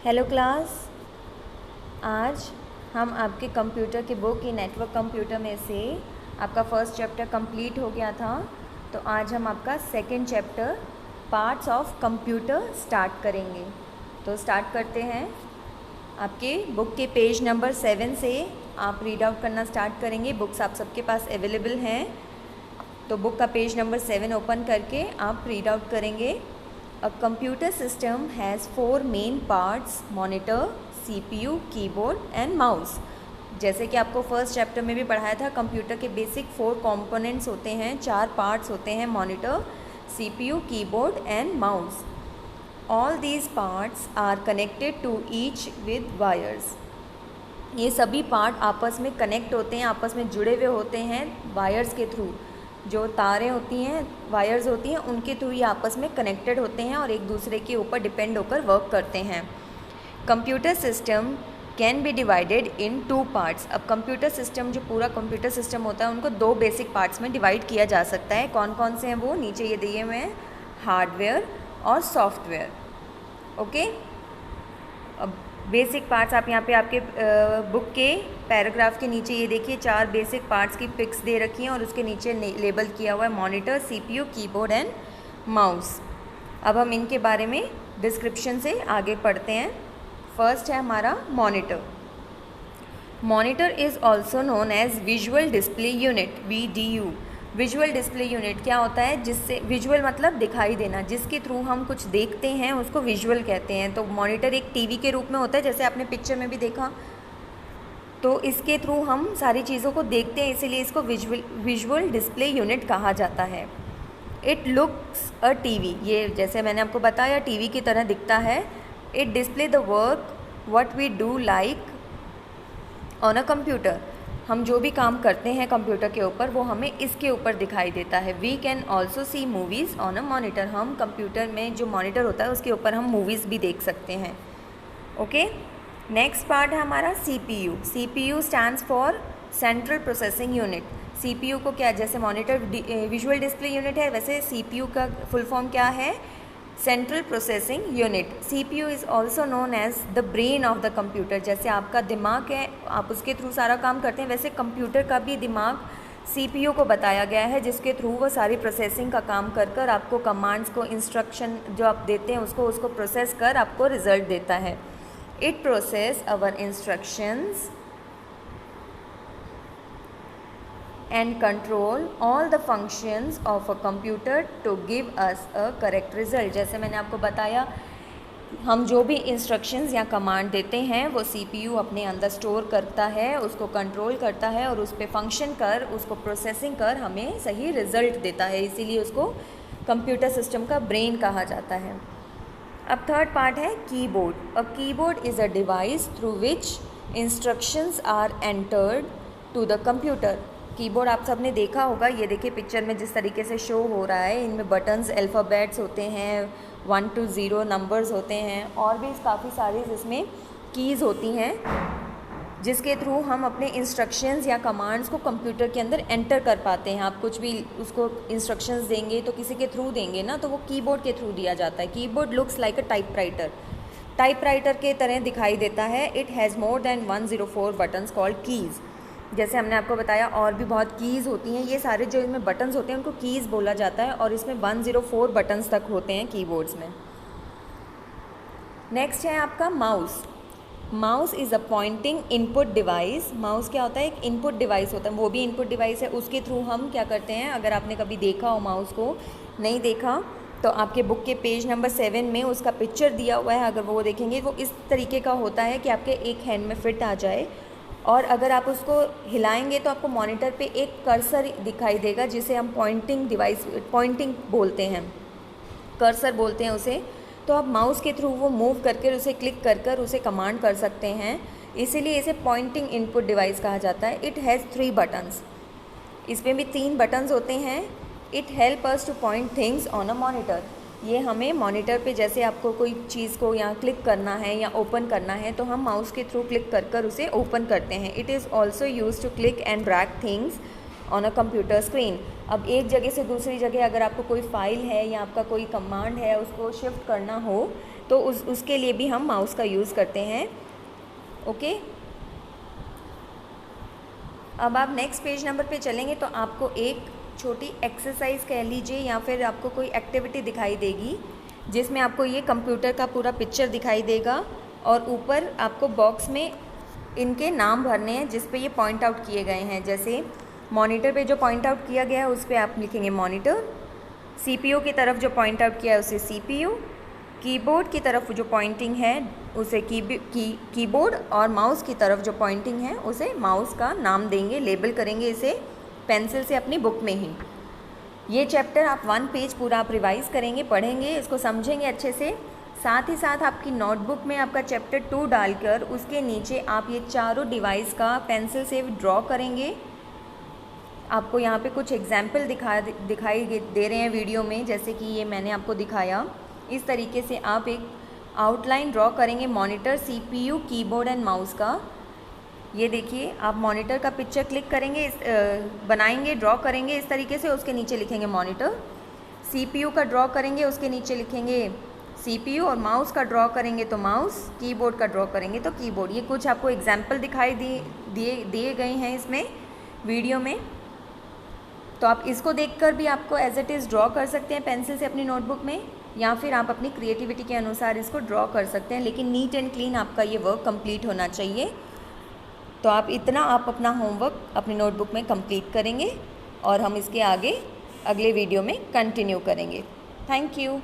Hello class. आज हम आपके कंप्यूटर की बुक की नेटवर्क कंप्यूटर में से आपका फर्स्ट चैप्टर कंप्लीट हो गया था, तो आज हम आपका second chapter parts of computer start करेंगे। तो स्टार्ट करते हैं। आपके बुक के पेज नंबर 7 से आप रीड आउट करना स्टार्ट करेंगे। बुक्स आप सबके पास अवेलेबल हैं, तो बुक का पेज नंबर 7 ओपन करके आप रीड आउट करेंगे। A computer system has 4 main parts: monitor, CPU, keyboard and mouse। जैसे कि आपको फर्स्ट चैप्टर में भी पढ़ाया था, कंप्यूटर के बेसिक 4 कंपोनेंट्स होते हैं, 4 पार्ट्स होते हैं: monitor, CPU, keyboard and mouse. All these parts are connected to each with wires. ये सभी पार्ट आपस में कनेक्ट होते हैं, आपस में जुड़े हुए होते हैं वायर्स के थ्रू। जो तारें होती हैं, वायर्स होती हैं, उनके थ्रू ये आपस में कनेक्टेड होते हैं और एक दूसरे के ऊपर डिपेंड होकर वर्क करते हैं। Computer system can be divided in 2 parts. अब कंप्यूटर सिस्टम, जो पूरा कंप्यूटर सिस्टम होता है, उनको 2 बेसिक पार्ट्स में डिवाइड किया जा सकता है। कौन कौन से हैं वो नीचे ये दिए हुए हैं: हार्डवेयर और सॉफ्टवेयर। ओके, अब बेसिक पार्ट्स आप यहाँ पे आपके बुक के पैराग्राफ के नीचे ये देखिए 4 बेसिक पार्ट्स की पिक्स दे रखी हैं और उसके नीचे लेबल किया हुआ है monitor, CPU, keyboard and mouse. अब हम इनके बारे में डिस्क्रिप्शन से आगे पढ़ते हैं। फर्स्ट है हमारा monitor. Monitor is also known as visual display unit, VDU। Visual display unit क्या होता है? जिससे विजुअल मतलब दिखाई देना, जिसके थ्रू हम कुछ देखते हैं उसको विजुअल कहते हैं। तो मॉनिटर एक टीवी के रूप में होता है, जैसे आपने पिक्चर में भी देखा। तो इसके थ्रू हम सारी चीज़ों को देखते हैं, इसीलिए इसको विजुअल डिस्प्ले यूनिट कहा जाता है। इट लुक्स अ टीवी, ये जैसे मैंने आपको बताया टीवी की तरह दिखता है। It display the work what we do like on a computer. हम जो भी काम करते हैं कंप्यूटर के ऊपर वो हमें इसके ऊपर दिखाई देता है। We can also see movies on a monitor. हम कंप्यूटर में जो मॉनिटर होता है उसके ऊपर हम मूवीज़ भी देख सकते हैं। ओके, नेक्स्ट पार्ट है हमारा CPU। CPU stands for central processing unit. CPU को क्या, जैसे मॉनिटर विजुअल डिस्प्ले यूनिट है, वैसे CPU का फुल फॉर्म क्या है? Central processing unit. CPU is also known as the brain of the computer. जैसे आपका दिमाग है, आप उसके थ्रू सारा काम करते हैं, वैसे कंप्यूटर का भी दिमाग CPU को बताया गया है, जिसके थ्रू वो सारी प्रोसेसिंग का काम कर कर आपको कमांड्स को, इंस्ट्रक्शन जो आप देते हैं उसको प्रोसेस कर आपको रिजल्ट देता है। It process our instructions and control all the functions of a computer to give us a correct result। जैसे मैंने आपको बताया, हम जो भी इंस्ट्रक्शंस या कमांड देते हैं वो CPU अपने अंदर स्टोर करता है, उसको कंट्रोल करता है और उस पर फंक्शन कर, उसको प्रोसेसिंग कर हमें सही रिज़ल्ट देता है, इसीलिए उसको कंप्यूटर सिस्टम का ब्रेन कहा जाता है। अब थर्ड पार्ट है keyboard. A keyboard is a device through which instructions are entered to the computer. Keyboard आप सब ने देखा होगा, ये देखिए पिक्चर में जिस तरीके से शो हो रहा है, इनमें बटन्स, अल्फ़ाबेट्स होते हैं, 1 to 0 नंबर्स होते हैं और भी काफ़ी सारी इसमें कीज़ होती हैं, जिसके थ्रू हम अपने इंस्ट्रक्शंस या कमांड्स को कंप्यूटर के अंदर एंटर कर पाते हैं। आप कुछ भी उसको इंस्ट्रक्शंस देंगे तो किसी के थ्रू देंगे ना, तो वो कीबोर्ड के थ्रू दिया जाता है। कीबोर्ड लुक्स लाइक अ टाइपराइटर, टाइपराइटर के तरह दिखाई देता है। It has more than 104 buttons called keys. जैसे हमने आपको बताया और भी बहुत कीज़ होती हैं, ये सारे जो इनमें बटन्स होते हैं उनको कीज़ बोला जाता है और इसमें 104 बटन्स तक होते हैं कीबोर्ड्स में। नेक्स्ट है आपका mouse. Mouse is a pointing input device. Mouse क्या होता है? एक इनपुट डिवाइस होता है, वो भी इनपुट डिवाइस है। उसके थ्रू हम क्या करते हैं, अगर आपने कभी देखा हो माउस को, नहीं देखा तो आपके बुक के पेज नंबर 7 में उसका पिक्चर दिया हुआ है, अगर वो देखेंगे वो इस तरीके का होता है कि आपके एक हैंड में फिट आ जाए और अगर आप उसको हिलाएंगे तो आपको मॉनिटर पे एक कर्सर दिखाई देगा, जिसे हम पॉइंटिंग डिवाइस, पॉइंटिंग बोलते हैं, कर्सर बोलते हैं उसे। तो आप माउस के थ्रू वो मूव करके उसे क्लिक कर कर उसे कमांड कर सकते हैं, इसीलिए इसे पॉइंटिंग इनपुट डिवाइस कहा जाता है। इट हैज़ 3 बटन्स, इसमें भी 3 बटन्स होते हैं। It help us two point things on a monitor. ये हमें मॉनिटर पे, जैसे आपको कोई चीज़ को यहाँ क्लिक करना है या ओपन करना है तो हम माउस के थ्रू क्लिक कर कर उसे ओपन करते हैं। It is also use to click and drag things on a computer screen. अब एक जगह से दूसरी जगह अगर आपको कोई फाइल है या आपका कोई कमांड है उसको शिफ्ट करना हो तो उसके लिए भी हम माउस का यूज़ करते हैं। ओके, अब आप नेक्स्ट पेज नंबर पे चलेंगे तो आपको एक छोटी एक्सरसाइज कह लीजिए या फिर आपको कोई एक्टिविटी दिखाई देगी जिसमें आपको ये कंप्यूटर का पूरा पिक्चर दिखाई देगा और ऊपर आपको बॉक्स में इनके नाम भरने हैं जिस पे ये पॉइंट आउट किए गए हैं। जैसे मॉनिटर पे जो पॉइंट आउट किया गया है उस पर आप लिखेंगे मॉनिटर, सीपीयू की तरफ जो पॉइंट आउट किया है उसे सीपीयू, कीबोर्ड की तरफ जो पॉइंटिंग है उसे कीबोर्ड और माउस की तरफ जो पॉइंटिंग है उसे माउस का नाम देंगे, लेबल करेंगे इसे पेंसिल से अपनी बुक में ही। ये चैप्टर आप 1 पेज पूरा आप रिवाइज़ करेंगे, पढ़ेंगे, इसको समझेंगे अच्छे से। साथ ही साथ आपकी नोटबुक में आपका चैप्टर 2 डालकर उसके नीचे आप ये चारों डिवाइस का पेंसिल से ड्रॉ करेंगे। आपको यहाँ पे कुछ एग्जाम्पल दिखाई दे रहे हैं वीडियो में, जैसे कि ये मैंने आपको दिखाया। इस तरीके से आप एक आउटलाइन ड्रॉ करेंगे monitor, CPU, keyboard and mouse का। ये देखिए, आप मॉनिटर का पिक्चर क्लिक करेंगे, बनाएंगे, ड्रॉ करेंगे इस तरीके से, उसके नीचे लिखेंगे मॉनिटर। सीपीयू का ड्रॉ करेंगे, उसके नीचे लिखेंगे सीपीयू, और माउस का ड्रॉ करेंगे तो माउस, कीबोर्ड का ड्रॉ करेंगे तो कीबोर्ड। ये कुछ आपको एग्जाम्पल दिखाई दिए गए हैं इसमें वीडियो में। तो आप इसको देखकर भी आपको एज इट इज़ ड्रॉ कर सकते हैं पेंसिल से अपनी नोटबुक में, या फिर आप अपनी क्रिएटिविटी के अनुसार इसको ड्रॉ कर सकते हैं, लेकिन नीट एंड क्लीन आपका ये वर्क कंप्लीट होना चाहिए। तो आप अपना होमवर्क अपनी नोटबुक में कंप्लीट करेंगे और हम इसके आगे अगले वीडियो में कंटिन्यू करेंगे। Thank you.